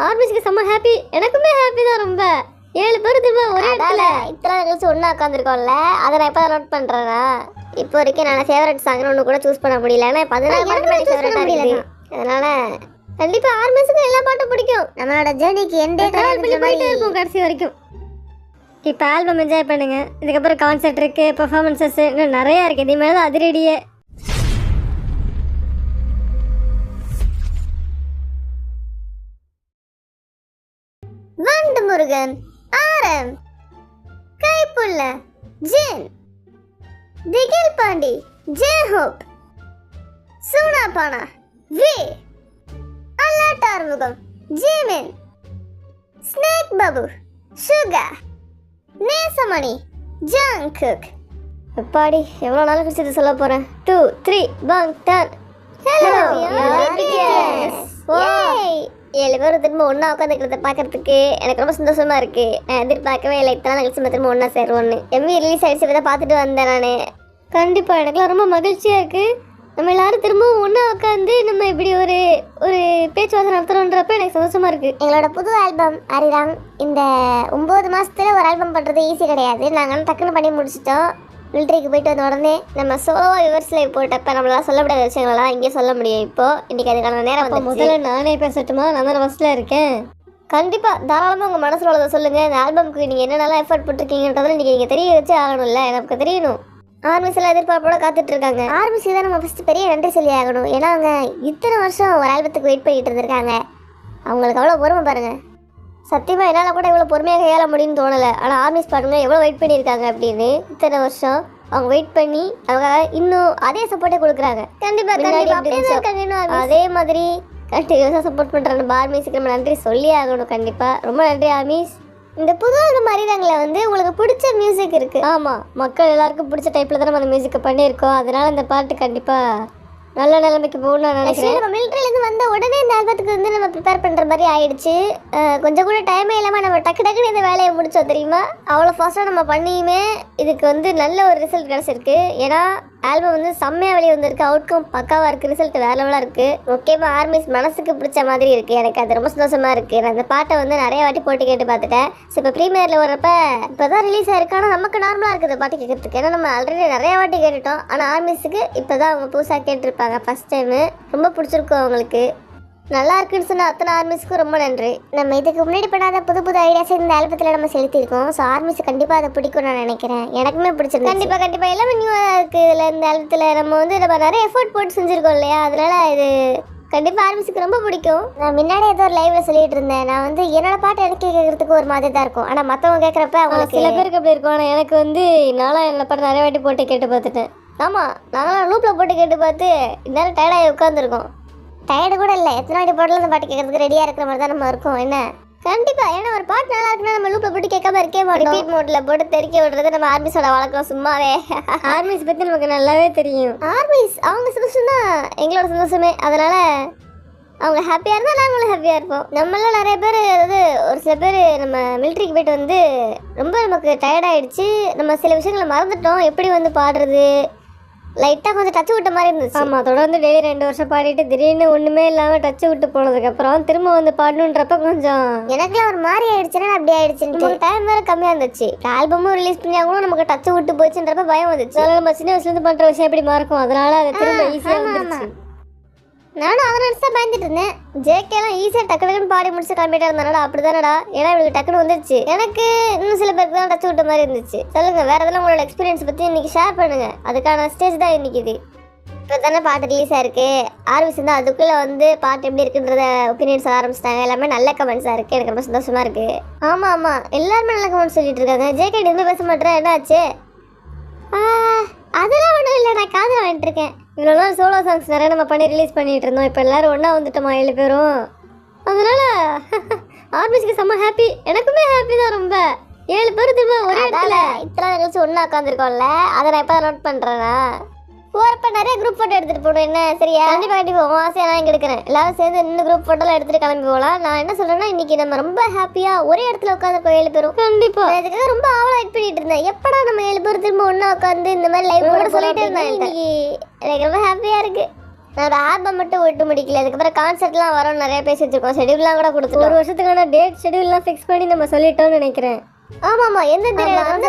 ஆர்மிஸ்க்கு செம்ம ஹாப்பி. எனக்குமே ஹாப்பி தான் ரொம்ப. 7 பேர் திரும்ப ஒரே இடத்துல இத்தனை கழிச்சு ஒன்றா உட்காந்துருக்கோம்ல, அதை நான் இப்போ நோட் பண்ணுறேன்னா இப்போ வரைக்கும் நான் ஃபேவரட் சாங்னு ஒன்று கூட சூஸ் பண்ண முடியல. ஏன்னா 14 பாட்டு ஃபேவரட்டாக முடியல. அதனால கண்டிப்பாக ஆர்மிஸுக்கு எல்லா பாட்டும் பிடிக்கும். நம்மளோட ஜேர்னிக்கு எண்டே போயிட்டே இருக்கும் கடைசி வரைக்கும். இப்போ ஆல்பம் என்ஜாய் பண்ணுங்க. இதுக்கப்புறம் கான்சர்ட் இருக்கு, பெர்ஃபார்மன்ஸஸ் இன்னும் நிறையா இருக்கு. இதே மாதிரி தான் அதிரடியே. வண்டு முருகன், ஆரம், Kaipulla, Jin, Thigil Pandi, J Hope, Soonapaana, V, அல்லாட்டார்முகம், Jimin, snake Babu, Suga, Nesamani, Jungkook. எப்பாடி எவ்வளோ நாள் கழிச்சு இதை சொல்ல போகிறேன். 2 3 பங் டன். ஹலோ 7 பேர் திரும்ப ஒன்றா உட்காந்துக்கிறத பார்க்கறதுக்கு எனக்கு ரொம்ப சந்தோஷமா இருக்கு. நான் எதிர்பார்க்கவே இல்லை இத்தனை நாள் கழிச்சு திரும்ப ஒன்றா சேருவோன்னு. எம்வி ரிலீஸ் ஆயிடுச்சு, இப்போ தான் பார்த்துட்டு வந்தேன் நான். கண்டிப்பாக எனக்குலாம் ரொம்ப மகிழ்ச்சியாக இருக்குது. நம்ம எல்லாரும் திரும்பவும் ஒன்றா உட்காந்து நம்ம இப்படி ஒரு ஒரு பேச்சுவார்த்தை நடத்துகிறோன்றப்ப எனக்கு சந்தோஷமாக இருக்குது. எங்களோட புது ஆல்பம் அரிராங் இந்த 9 மாதத்துல ஒரு ஆல்பம் பண்ணுறது ஈஸி கிடையாது. நாங்கள் டக்குன்னு பண்ணி முடிச்சிட்டோம். மிலிட்ரிக்கு போயிட்டு வந்த உடனே நம்ம சோலோவாக யுவர்ஸில் போட்டப்போ நம்மளால் சொல்ல முடியாத விஷயங்களெல்லாம் இங்கே சொல்ல முடியும். இன்றைக்கி அதுக்கான நேரம் வந்து முதல்ல நானே பேசட்டுமா? நான் தான் ஃபஸ்ட்டில் இருக்கேன். கண்டிப்பாக தாராளமாக உங்கள் மனசில் உள்ளதை சொல்லுங்கள். இந்த ஆல்பம்க்கு நீங்கள் என்னென்னலாம் எஃபர்ட் போட்டிருக்கீங்கன்றதில் இன்றைக்கி நீங்கள் தெரிய வச்சு ஆகணும்ல, எனக்கு தெரியணும். ஆர்மிஸ் எல்லாம் எதிர்பார்ப்போட காத்துட்ருக்காங்க. ஆர்மிஸுக்கு தான் நம்ம ஃபஸ்ட்டு பெரிய நன்றி சொல்லி ஆகணும். ஏன்னா அவங்க இத்தனை வருஷம் ஒரு ஆல்பத்துக்கு வெயிட் பண்ணிகிட்டு இருந்திருக்காங்க. அவங்களுக்கு அவ்வளோ பொறுமை பாருங்கள். சத்தியமாக என்னால் கூட இவ்வளோ பொறுமையாக கையாள முடியும்னு தோணலை. ஆனால் ஆர்மிஸ் பாருங்க எவ்வளோ வெயிட் பண்ணியிருக்காங்க அப்படின்னு. இத்தனை வருஷம் அவங்க வெயிட் பண்ணி அவங்க இன்னும் அதே சப்போர்ட்டே கொடுக்குறாங்க. கண்டிப்பாக அதே மாதிரி கண்டினியூஸாக சப்போர்ட் பண்ணுற நம்ம ஆர்மிஸுக்கு நம்ம நன்றி சொல்லி ஆகணும். கண்டிப்பாக ரொம்ப நன்றி ஆர்மிஸ். இந்த புது ஆல்பம் அரிராங்கில் வந்து உங்களுக்கு பிடிச்ச மியூசிக் இருக்குது. ஆமாம், மக்கள் எல்லாருக்கும் பிடிச்ச டைப்பில் தான் நம்ம அந்த மியூசிக்கை பண்ணியிருக்கோம். அதனால் இந்த பாட்டு கண்டிப்பாக நல்ல நிலைமைக்கு போகணும்னு நான் நினைக்கிறேன். நம்ம மிலிட்ரிலேருந்து வந்த உடனே இந்த ஆல்பத்துக்கு வந்து நம்ம ப்ரிப்பேர் பண்ணுற மாதிரி ஆயிடுச்சு. கொஞ்சம் கூட டைமே இல்லாமல் நம்ம டக்குன்னு இந்த வேலையை முடித்தோம் தெரியுமா. அவ்வளோ ஃபாஸ்ட்டாக நம்ம பண்ணியுமே இதுக்கு வந்து நல்ல ஒரு ரிசல்ட் கிடச்சிருக்கு. ஏன்னா ஆல்பம் வந்து செம்மையாக வெளியே வந்திருக்கு. அவுட்கம் பக்காவாக இருக்குது, ரிசல்ட் வேறு லெவலாக இருக்குது. முக்கியமாக ஆர்மிஸ் மனசுக்கு பிடிச்ச மாதிரி இருக்குது. எனக்கு அது ரொம்ப சந்தோஷமாக இருக்குது. நான் அந்த பாட்டை வந்து நிறைய வாட்டி போட்டு கேட்டு பார்த்துட்டேன். ஸோ இப்போ ப்ரீமியரில் வரப்போ இப்போ தான் ரிலீஸ் ஆயிருக்கு. ஆனால் நமக்கு நார்மலாக இருக்குது பாட்டு கேட்கறதுக்கு. ஏன்னா நம்ம ஆல்ரெடி நிறைய வாட்டி கேட்டுட்டோம். ஆனால் ஆர்மிஸுக்கு இப்போ தான் அவங்க புதுசாக கேட்டுருப்பாங்க ஃபஸ்ட் டைமு. ரொம்ப பிடிச்சிருக்கும் அவங்களுக்கு. நல்லா இருக்குன்னு சொன்ன அத்தனை ஆர்மிஸ்க்கும் ரொம்ப நன்றி. நம்ம இதுக்கு முன்னாடி பண்ணாத புது ஐடியாஸ் இந்த ஆல்பத்தில் நம்ம செலுத்தியிருக்கோம். ஸோ ஆர்மிஸ் கண்டிப்பாக அதை பிடிக்கும் நான் நினைக்கிறேன். எனக்குமே பிடிச்சிருக்கு. கண்டிப்பாக எல்லாமே நியூவாக இருக்குது. இதில் இந்த ஆல்பத்தில் நம்ம வந்து நம்ம நிறைய எஃபோர்ட் போட்டு செஞ்சுருக்கோம் இல்லையா. அதனால இது கண்டிப்பாக ஆர்மிஸுக்கு ரொம்ப பிடிக்கும். நான் முன்னாடி ஏதோ ஒரு லைவ்ல சொல்லிட்டு இருந்தேன். நான் வந்து என்னோட பாட்டு எனக்கு கேட்கறதுக்கு ஒரு மாதிரி தான் இருக்கும். ஆனால் மற்றவங்க கேட்குறப்ப அவங்களுக்கு சில பேருக்கு அப்படி இருக்கும். ஆனால் எனக்கு வந்து நானும் என்னோட பாட்டு நிறைய வாட்டி போட்டு கேட்டு பார்த்துட்டேன். ஆமாம், நாங்களாம் லூப்பில் போட்டு கேட்டு பார்த்து இந்நேரம் டயர்டாகி உட்காந்துருக்கோம். டயர்டு கூட இல்லை, எத்தனை வாட்டி போட்டாலும் அந்த பாட்டு கேட்கறதுக்கு ரெடியாக இருக்கிற மாதிரி தான் நம்ம இருக்கோம். என்ன கண்டிப்பாக ஏன்னா ஒரு பாட்டு நல்லா இருக்குன்னா நம்ம லூப்பில் போட்டு கேட்காம இருக்கே மாட்டோம். ரிப்பீட் மோட்டில் போட்டு தெறிக்க விடுறது நம்ம ஆர்மிஸோட வழக்கம் சும்மாவே. ஆர்மிஸ் பற்றி நமக்கு நல்லாவே தெரியும். ஆர்மிஸ் அவங்க சந்தோஷம் தான் எங்களோட சந்தோஷமே. அதனால் அவங்க ஹாப்பியாக இருந்தால் நாங்களும் ஹாப்பியாக இருப்போம். நம்மளாம் நிறைய பேர், அதாவது ஒரு சில பேர் நம்ம மிலிட்ரிக்கு போய்ட்டு வந்து ரொம்ப நமக்கு டயர்டாகிடுச்சு. நம்ம சில விஷயங்களை மறந்துட்டோம். எப்படி வந்து பாடுறது லைட்டாக கொஞ்சம் டச்சு விட்ட மாதிரி இருந்துச்சு. ஆமாம், தொடர்ந்து டெய்லி 2 வருஷம் பாடிட்டு திடீர்னு ஒன்றுமே இல்லாமல் டச்சு விட்டு போனதுக்கப்புறம் திரும்ப வந்து பாடணுன்றப்ப கொஞ்சம் எனக்குலாம் ஒரு மாதிரி ஆயிடுச்சுன்னா அப்படி ஆயிடுச்சுன்னு டைம் வேறு கம்மியாக இருந்துச்சு. ஆல்பமும் ரிலீஸ் பண்ணியா கூட நமக்கு டச்சு விட்டு போச்சுன்றப்ப பயம் வந்துச்சு. அதனால நம்ம சின்ன வயசுலேருந்து பண்ணுற விஷயம் எப்படி மாறுக்கும், அதனால அதை திரும்ப ஈஸியாக வந்துருச்சு. நானும் அதை நினச்சி தான் பயந்துட்டு இருந்தேன். ஜேகேலாம் ஈஸியாக டக்குன்னு பாடி முடிச்சு கிளம்பிட்டா இருந்தாடா. அப்படி தானடா, ஏன்னா இவளுக்கு டக்குன்னு வந்துருச்சு. எனக்கு இன்னும் சில பேருக்கு தான் டச்சு விட்ட மாதிரி இருந்துச்சு. சொல்லுங்க வேறு எதெல்லாம் உங்களோட எக்ஸ்பீரியன்ஸ் பற்றி இன்னைக்கு ஷேர் பண்ணுங்கள். அதுக்கான ஸ்டேஜ் தான் இன்னைக்கு இது. இப்போ தானே பாட்டு ரிலீஸ் ஆயிருக்கு. ஆர்மிஸ் வந்து அதுக்குள்ளே வந்து பாட்டு எப்படி இருக்குன்றத ஒப்பீனியன் சொல்ல ஆரம்பிச்சிட்டாங்க. எல்லாமே நல்ல கமெண்ட்ஸாக இருக்குது. எனக்கு ரொம்ப சந்தோஷமாக இருக்குது. ஆமாம் எல்லாருமே நல்ல கமெண்ட்ஸ் சொல்லிட்டு இருக்காங்க. ஜேகே எதுவுமே பேச மாட்டேன், என்ன ஆச்சு? அதெல்லாம் ஒன்றும் இல்லை, நான் காதில் வாங்கிட்டு இருக்கேன். இவ்வளோ சோலோ சாங்ஸ் நிறைய நம்ம பண்ணி ரிலீஸ் பண்ணிட்டு இருந்தோம். இப்போ எல்லாரும் ஒன்றா வந்துட்டோமா 7 பேரும். அதனால ஆர்மிஸ்க்கு செம்ம ஹாப்பி. எனக்குமே ஹாப்பி தான் ரொம்ப. 7 பேர் திரும்ப ஒரே இடத்துல இத்தனை கழிச்சு ஒன்றா உட்காந்துருக்கோம்ல, அதை நான் இப்போ நோட் பண்ணுறேன்னா போகிறப்ப நிறைய குரூப் ஃபோட்டோ எடுத்துகிட்டு போகணும். என்ன சரியா? கண்டிப்பாக உன் ஆசையாக நான் இங்கே எடுக்கிறேன். எல்லாரும் சேர்ந்து இன்னும் குரூப் ஃபோட்டோலாம் எடுத்துகிட்டு கிளம்பி போகலாம். நான் என்ன சொல்கிறேன்னா இன்றைக்கி நம்ம ரொம்ப ஹாப்பியாக ஒரே இடத்துல உட்காந்துருக்கோம் 7 பேரும். கண்டிப்பாக இதுக்காக ரொம்ப ஆவலாக வெயிட் பண்ணிட்டு இருந்தேன். எப்படா நம்ம 7 பேர் திரும்ப ஒன்றா உட்காந்து இந்த மாதிரி லைவ் கூட சொல்லிட்டு இருந்தேன். இன்னைக்கு எனக்கு ரொம்ப ஹாப்பியாக இருக்குது. நான் ஆல்பம் மட்டும் விட்டு முடிக்கல, அதுக்கப்புறம் கான்சர்ட்லாம் வரும், நிறைய பேசி வச்சிருக்கோம், ஷெடியூல்லாம் கூட கொடுத்துட்டோம். ஒரு வருஷத்துக்கான டேட் ஷெடியூல்லாம் ஃபிக்ஸ் பண்ணி நம்ம சொல்லிட்டோம்னு நினைக்கிறேன். ஆமாமா, எந்த வந்து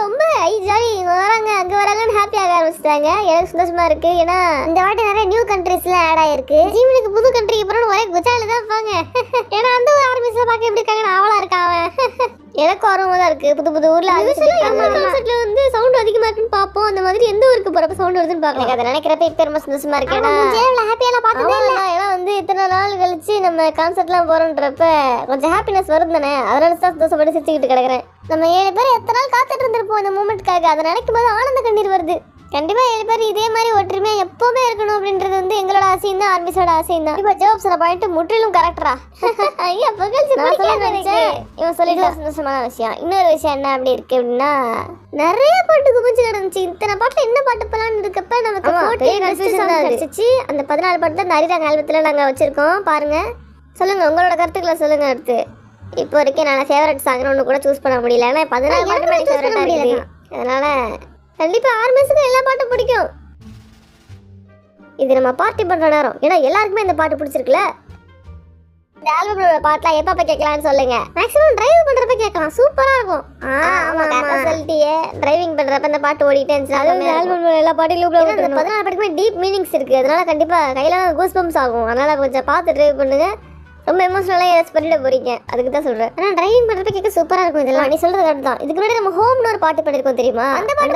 ரொம்ப ஜாலி வராங்க, அங்க வராங்கன்னு ஹாப்பி ஆக ஆரம்பிச்சிட்டாங்க. எனக்கு சந்தோஷமா இருக்கு. ஏன்னா இந்த வாட்டி நிறைய நியூ கண்ட்ரீஸ்லாம் ஆட் ஆயிருக்கு. ஜீவனுக்கு புது கண்ட்ரிக்கு அப்புறம் ஒரே குஜால தான் இருப்பாங்க. ஏன்னா அந்த ஒரு ஆர்மிஸ்ல பார்க்க எப்படி இருக்காங்கன்னு ஆவலா இருக்கா அவன். எனக்கு ஆர்வமா தான் இருக்கு. புது புது ஊர்ல கான்செர்ட்ல வந்து சவுண்ட் அதிகமா இருக்குன்னு பாப்போம். அந்த மாதிரி எந்த ஊருக்கு போறப்ப சவுண்ட் வருதுன்னு பாக்கலாம். அதை நினைக்கிறப்ப இப்ப ரொம்ப சந்தோஷமா இருக்கு. ஏன்னா ஹாப்பியா பார்த்ததே இல்ல. ஏன்னா வந்து இத்தனை நாள் கழிச்சு நம்ம கான்செர்ட்லாம் போறோன்றப்ப கொஞ்சம் ஹாப்பினஸ் வரும் தானே. அதனால தான் சந்தோஷப்பட்டு சிரிச்சுக்கிட்டு கிடக்குறேன். நம்ம 7 பேர் எத்தனை நாள் காத்துட்டு இருந்திருப்போம் இந்த மூமெண்ட்காக. அதை நினைக்கும் போது ஆனந்த கண்ணீர் வருது. கண்டிப்பா 7 பேர் இதே மாதிரி ஒற்றுமையா எப்பவுமே இருக்கணும் அப்படின்றது வந்து எங்களோட ஆசையும் தான், ஆர்மிஸோட ஆசையும் தான். இப்ப ஜோப் சொல்ல பாயிண்ட் முற்றிலும் கரெக்டரா. ஐயா பகல் இவன் சொல்லிட்டு சந்தோஷமான விஷயம். இன்னொரு விஷயம் என்ன அப்படி இருக்கு அப்படின்னா, நிறைய பாட்டு குமிச்சு நடந்துச்சு. இத்தனை பாட்டு என்ன பாட்டு போலான்னு இருக்கப்ப நமக்கு அந்த 14 பாட்டு தான் நரிராங்க ஆல்பத்துல நாங்க வச்சிருக்கோம். பாருங்க, சொல்லுங்க உங்களோட கருத்துக்களை சொல்லுங்க. அடுத்து இப்போ வரைக்கும் நான் ஃபேவரட் சாங்னு ஒன்று கூட சூஸ் பண்ண முடியல. ஏன்னா 14 பாட்டு எனக்கு ஃபேவரட்டா இருக்குது. அதனால கண்டிப்பா ஆர்மிஸுக்கு எல்லா பாட்டும் பிடிக்கும். இது நம்ம பார்ட்டி பண்ற நேரம். ஏன்னா எல்லாருக்குமே இந்த பாட்டு பிடிச்சிருக்குல்ல. இந்த ஆல்பமோட பாட்டுலாம் எப்ப கேட்கலாம்னு சொல்லுங்க. மேக்ஸிமம் டிரைவ் பண்றப்ப கேட்கலாம், சூப்பரா இருக்கும். ஆமா சொல்லிட்டியே, டிரைவிங் பண்றப்ப இந்த பாட்டு ஓடிட்டே இருந்துச்சு. ஆல்பம்ல எல்லா பாட்டையும் லூப்ல இந்த 14 பாட்டுக்குமே டீப் மீனிங்ஸ் இருக்கு. அதனால கண்டிப்பா கையில கூஸ் பம்ப்ஸ் ஆகும். அதனால கொஞ்சம் பார்த்து டிரைவ் பண்ணுங்க. ரொம்ப எமோஷனலாக எஸ் பண்ணிட்டு போறீங்க, அதுக்கு தான் சொல்கிறேன். ஆனால் டிரைவிங் பண்ணுறப்ப கேட்க சூப்பராக இருக்கும். இதெல்லாம் நீ சொல்கிறது கரெக்ட் தான். இதுக்கு முன்னாடி நம்ம ஹோம்னு ஒரு பாட்டு பண்ணியிருக்கோம் தெரியுமா? அந்த பாட்டு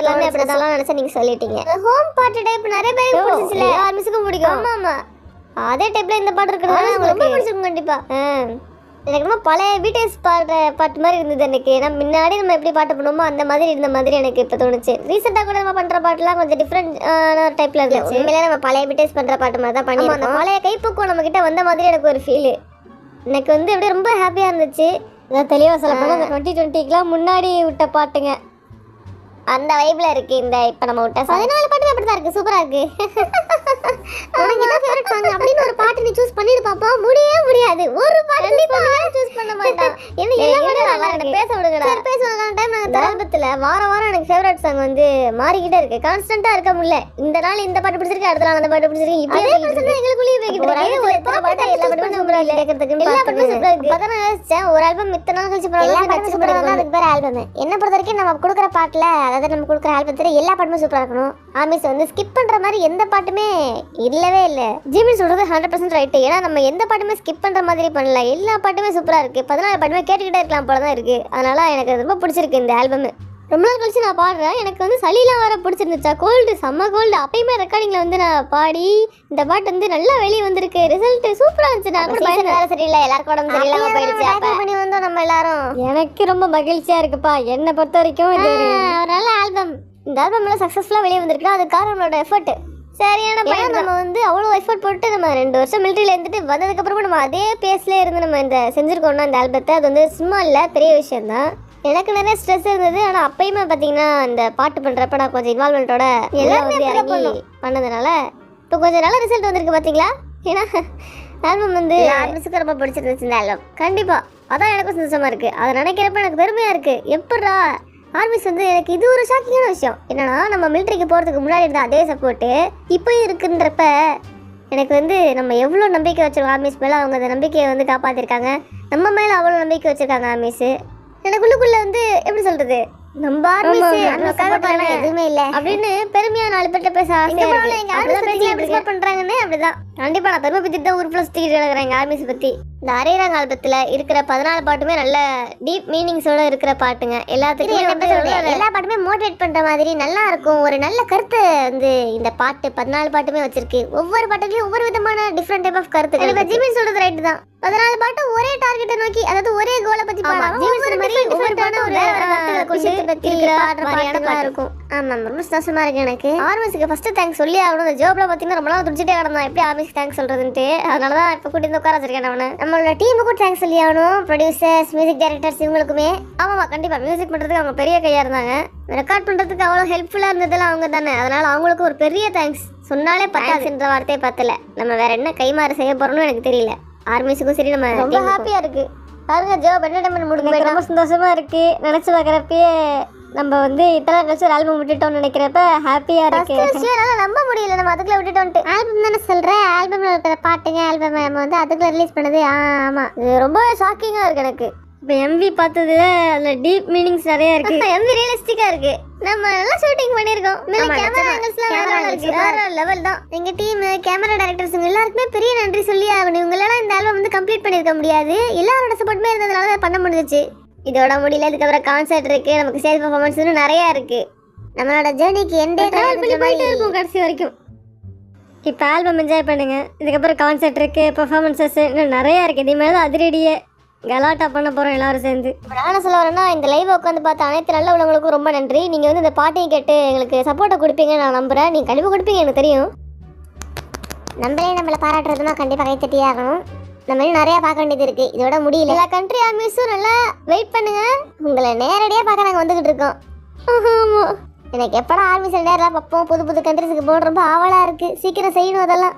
எல்லாமே அப்படி தான் நினச்சா நீங்கள் சொல்லிட்டீங்க. ஹோம் பாட்டு டைப் நிறைய பேருக்கு பிடிச்சிச்சுல, ஆர்மிஸுக்கும் பிடிக்கும். ஆமாம் ஆமாம், அதே டைப்பில் இந்த பாட்டு இருக்கிறதுனால உங்களுக்கு ரொம்ப பிடிச்சிருக்கும் கண்டிப்பாக. எனக்கு ரொம்ப பழைய பிடிஎஸ் பாட்டு மாதிரி இருந்தது எனக்கு. ஏன்னா முன்னாடி நம்ம எப்படி பாட்டு பண்ணுவோமோ அந்த மாதிரி இருந்த மாதிரி எனக்கு இப்போ தோணுச்சு. ரீசெண்டாக கூட நம்ம பண்ணுற பாட்டுலாம் கொஞ்சம் டிஃப்ரெண்ட் டைப்பில் இருந்துச்சு. உண்மையிலே நம்ம பழைய பிடிஎஸ் பண்ணுற பாட்டு மாதிரி தான் பண்ணி அந்த பழைய கைப்பூக்கம் நம்ம கிட்ட வந்த மாதிரி எனக்கு ஒரு ஃபீலு. எனக்கு வந்து அப்படியே ரொம்ப ஹாப்பியாக இருந்துச்சு. தெளிவாக சொல்ல போனால் இந்த 2020க்குலாம் முன்னாடி விட்ட பாட்டுங்க அந்த வைப்ல இருக்கு. இந்த இப்போ நம்ம விட்ட 14 பாட்டுமே அப்படி தான் இருக்கு, சூப்பராக இருக்கு. உனக்கு என்ன ஃபேவரட் சாங் அப்படின்னு ஒரு பாட்டு நீ சூஸ் பண்ணிட்டு பாப்பா. முடியாது, ஒரு பாட்டு நீ சூஸ் பண்ண மாட்டான். என்ன நல்லா இருக்கு, பேச விடுங்கடா. சரி பேசுவாங்க டைம். நாங்கள் ஆல்பத்தில் வாரம் எனக்கு ஃபேவரட் சாங் வந்து மாறிக்கிட்டே இருக்கு, கான்ஸ்டன்ட்டாக இருக்க முடியல. இந்த நாள் இந்த பாட்டு பிடிச்சிருக்கு, அடுத்த நாள் அந்த பாட்டு பிடிச்சிருக்கு. இப்போ எங்களுக்குள்ளேயே போய்கிட்டு ஒரு பாட்டு எல்லா பாட்டுமே சூப்பராக இல்லை கேட்கறதுக்கு. எல்லா பாட்டுமே சூப்பராக இருக்கு. அப்போ தான் யோசிச்சேன், ஒரு ஆல்பம் இத்தனை நாள் கழிச்சு சூப்பராக தான் அதுக்கு பேர் ஆல்பம். என்ன பொறுத்த வரைக்கும் நம்ம கொடுக்குற பாட்டில், அதாவது நம்ம கொடுக்குற ஆல்பத்தில் எல்லா பாட்டுமே சூப்பராக இருக்கணும். ஆர்மிஸ் வந்து ஸ்கிப் பண்ணுற மாதிரி எந்த பாட்டுமே இல்லவே இல்லை. ஜிமின் சொல்கிறது 100% ரைட்டு. ஏன்னா நம்ம எந்த பாட்டுமே ஸ்கிப் பண்ணுற மாதிரி பண்ணல, எல்லா பாட்டுமே சூப்பராக இருக்குது. 14 பாட்டுமே கேட்டுக்கிட்டே இருக்கலாம் போல தான் இருக்குது. அதனால் எனக்கு ரொம்ப பிடிச்சிருக்கு இந்த ஆல்பம். ரொம்ப நாள் கழிச்சு நான் பாடுறேன். எனக்கு வந்து சளிலாம் வர பிடிச்சிருந்துச்சா, கோல்டு செம்ம கோல்டு. அப்பயுமே ரெக்கார்டிங்கில் வந்து நான் பாடி இந்த பாட்டு வந்து நல்லா வெளியே வந்திருக்கு. ரிசல்ட் சூப்பராக இருந்துச்சு. நான் கூட வேறு சரியில்லை, எல்லாருக்கும் உடம்பு சரியில்லாம போயிடுச்சு. பண்ணி வந்தோம் நம்ம எல்லாரும். எனக்கு ரொம்ப மகிழ்ச்சியாக இருக்குப்பா. என்னை பொறுத்த வரைக்கும் இது ஒரு நல்ல ஆல்பம். இந்த ஆல்பம்ல சக்ஸஸ்ஃபுல்லாக வெளியே வந்திருக்கு. அதுக்காக நம்மளோட எஃபர்ட் சரியான பையன். நம்ம வந்து அவ்வளோ எஃபர்ட் போட்டு நம்ம 2 வருஷம் மிலிட்ரியில் இருந்துட்டு வந்ததுக்கப்புறமா நம்ம அதே பேஸ்லேயே இருந்து நம்ம இந்த செஞ்சுருக்கோம்னா இந்த ஆல்பத்தை, அது வந்து சும்மா இல்லை, பெரிய விஷயம்தான். எனக்கு நிறைய ஸ்ட்ரெஸ் இருந்தது. ஆனால் அப்பயுமே பார்த்தீங்கன்னா இந்த பாட்டு பண்ணுறப்ப நான் கொஞ்சம் இன்வால்மெண்ட்டோட எல்லாம் வந்து இறங்கி பண்ணதுனால இப்போ கொஞ்சம் நல்ல ரிசல்ட் வந்திருக்கு பார்த்தீங்களா. ஏன்னா ஆல்பம் வந்து ஆர்மிஸுக்கு ரொம்ப பிடிச்சிருந்துச்சு இந்த ஆல்பம். கண்டிப்பாக அதான் எனக்கும் சந்தோஷமாக இருக்குது. அதை நினைக்கிறப்ப எனக்கு பெருமையாக இருக்குது. எப்படா ஆர்மிஸ் வந்து எனக்கு இது ஒரு ஷாக்கிங்கான விஷயம் என்னன்னா, நம்ம மிலிட்ரிக்கு போகிறதுக்கு முன்னாடி இருந்த அதே சப்போர்ட்டு இப்போ இருக்குன்றப்ப எனக்கு வந்து நம்ம எவ்வளோ நம்பிக்கை வச்சிருக்கோம் ஆர்மிஸ் மேலே. அவங்க அந்த நம்பிக்கையை வந்து காப்பாற்றிருக்காங்க. நம்ம மேலே அவ்வளோ நம்பிக்கை வச்சுருக்காங்க ஆர்மிஸு. எனக்குள்ளுக்குள்ள வந்து எப்படி சொல்கிறது, நம்ம ஆர்மிஸ் எதுவுமே இல்லை அப்படின்னு பெருமையாக 4 பேர்கிட்ட பேச ஆசை பண்ணுறாங்கன்னு. அப்படிதான் கண்டிப்பாக நான் பெருமை பற்றி தான் ஊருக்குள்ள சுற்றிக்கிட்டு இருக்கிறேன் எங்கள் ஆர்மிஸை பற்றி. இந்த அரையரங்க ஆல்பத்தில் இருக்கிற 14 பாட்டுமே நல்ல டீப் மீனிங்ஸோட இருக்கிற பாட்டுங்க. எல்லாத்துக்கும் எல்லா பாட்டுமே மோட்டிவேட் பண்ணுற மாதிரி நல்லா இருக்கும். ஒரு நல்ல கருத்தை வந்து இந்த பாட்டு 14 பாட்டுமே வச்சிருக்கு. ஒவ்வொரு பாட்டுலையும் ஒவ்வொரு விதமான டிஃப்ரெண்ட் டைப் ஆஃப் கருத்து. இப்போ ஜிமின் சொல்கிறது ரைட்டு தான். 14 பாட்டு ஒரே டார்கெட்டை நோக்கி, அதாவது ஒரே கோலை பற்றி இருக்கும். ஆமா ரொம்ப சந்தோஷமா இருக்கு எனக்கு. ஆர்மிஸ்க்கு ஃபர்ஸ்ட் தேங்க்ஸ் சொல்லி ஆகணும். இந்த ஜாப்ல பார்த்தீங்கன்னா ரொம்ப நாள் துடிச்சிட்டே கிடந்தான் எப்படி ஆர்மிஸ்க்கு தேங்க்ஸ் சொல்றதுன்ட்டு. அதனால தான் இப்போ கூட்டி வந்து உட்கார வச்சிருக்கேன் அவனு. நம்மளோட டீமுக்கும் தேங்க்ஸ் சொல்லி ஆகணும், ப்ரொடியூசர்ஸ், மியூசிக் டைரக்டர்ஸ் இவங்களுக்குமே. ஆமாம் கண்டிப்பாக மியூசிக் பண்ணுறதுக்கு அவங்க பெரிய கையாக இருந்தாங்க. ரெக்கார்ட் பண்ணுறதுக்கு அவ்வளோ ஹெல்ப்ஃபுல்லாக இருந்ததெல்லாம் அவங்க தானே. அதனால் அவங்களுக்கு ஒரு பெரிய தேங்க்ஸ் சொன்னாலே பத்தாதுன்ற வார்த்தையே பார்த்தல. நம்ம வேற என்ன கைமாறு செய்ய போகிறோம்னு எனக்கு தெரியல. ஆர்மிஸுக்கும் சரி நம்ம ரொம்ப ஹாப்பியாக இருக்குது. பாருங்க ஜாப் என்டர்டைன்மெண்ட் முடிஞ்சு ரொம்ப சந்தோஷமாக இருக்குது. நினச்சி பார்க்குறப்பயே நம்ம வந்து இத்தனை கழிச்சு ஒரு ஆல்பம் விட்டுட்டோம்னு நினைக்கிறப்ப ஹாப்பியா இருக்கு. என்னால நம்ப முடியல நம்ம அதுக்குள்ள விட்டுட்டோம்ட்டு. ஆல்பம் தானே சொல்றேன், ஆல்பம்ல இருக்கிற பாட்டுங்க ஆல்பம் நம்ம வந்து அதுக்குள்ள ரிலீஸ் பண்ணது. ஆமா, இது ரொம்ப ஷாக்கிங்கா இருக்கு எனக்கு. இப்போ எம்வி பார்த்ததுல அதுல டீப் மீனிங்ஸ் நிறைய இருக்கு. எம்வி ரியலிஸ்டிக்கா இருக்கு. நம்ம நல்லா ஷூட்டிங் பண்ணிருக்கோம். கேமரா ஆங்கிள்ஸ்லாம் வேற லெவல் தான். எங்க டீம் கேமரா டைரக்டர்ஸ் எல்லாருக்குமே பெரிய நன்றி சொல்லி ஆகணும். இவங்களால இந்த ஆல்பம் வந்து கம்ப்ளீட் பண்ணிருக்க முடியாது. எல்லாரோட சப்போர்ட்டுமே இருந்ததுனால தான் பண்ண முடிஞ்சிச்சு. இதோட முடியல, இதுக்கப்புறம் கான்சர்ட் இருக்கு, நமக்கு ஸ்டேஜ் பெர்ஃபார்மன்ஸ் நிறைய இருக்கு. நம்மளோட ஜேர்னிக்கு எண்டே போயிட்டே இருக்கும் கடைசி வரைக்கும். இப்போ ஆல்பம் என்ஜாய் பண்ணுங்க. இதுக்கப்புறம் கான்சர்ட் இருக்கு, பெர்ஃபார்மன்ஸஸ் இன்னும் நிறைய இருக்கு. இதே மாதிரி தான் அதிரடியே கலாட்டா பண்ண போறோம் எல்லாரும் சேர்ந்து. நான் சொல்ல வரேன்னா, இந்த லைவ் உட்காந்து பார்த்த அனைத்து நல்ல உள்ளவங்களுக்கும் ரொம்ப நன்றி. நீங்க வந்து இந்த பாட்டையும் கேட்டு எங்களுக்கு சப்போர்ட்டை கொடுப்பீங்க நான் நம்புறேன். நீங்க கண்டிப்பா கொடுப்பீங்க, எனக்கு தெரியும். நம்மளை பாராட்டுறதுனா கண்டிப்பா கைத்தட்டியே ஆகணும். நம்ம இன்னும் நிறைய பார்க்க வேண்டியது இருக்கு. இதோட முடியல. எல்லா கண்ட்ரி ஆர்மிஸும் நல்லா வெயிட் பண்ணுங்க. உங்களை நேரடியாக பார்க்க நாங்கள் வந்துகிட்டு இருக்கோம். ஆமா, எனக்கு எப்படா ஆர்மிஸ் நேரம் பார்ப்போம். புது புது கண்ட்ரிஸுக்கு போக ரொம்ப ஆவலா இருக்கு. சீக்கிரம் செய்யணும் அதெல்லாம்.